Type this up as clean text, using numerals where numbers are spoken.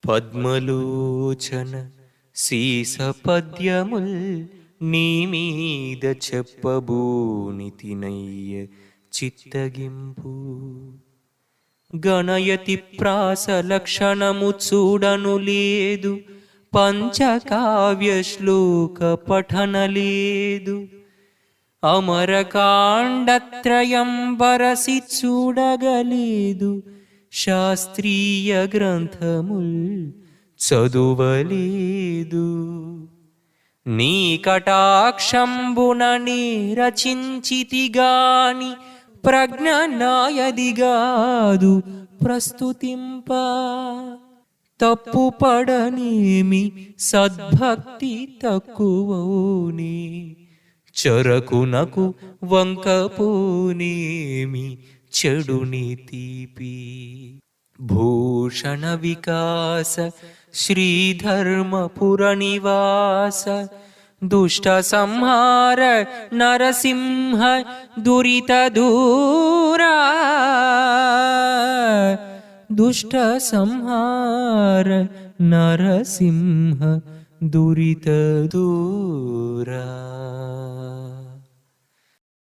పద్మలోచన సీసపద్యముల్ నీ మీద చెప్పబూనితినయ్య చిత్తగింపు. గణయతి ప్రాస లక్షణము చూడను లేదు, పంచకావ్య శ్లోక పఠన లేదు. అమరకాండత్రయం బరసి చూడగలేదు, శాస్త్రీయ గ్రంథముల్ చదువలేదు. నీ కటాక్షంబున నీ రచించితిగాని ప్రజ్ఞ నాయదిగాదు ప్రస్తుతింప. తప్పు పడనేమి సద్భక్తి తక్కువోనే, చరకునకు వంకపోనేమి చెడుని తీపి. భూషణ వికాస శ్రీధర్మపుర నివాస, దుష్ట సంహార నరసింహ దురిత దూరా. దుష్ట సంహార నరసింహ దురిత దూరా.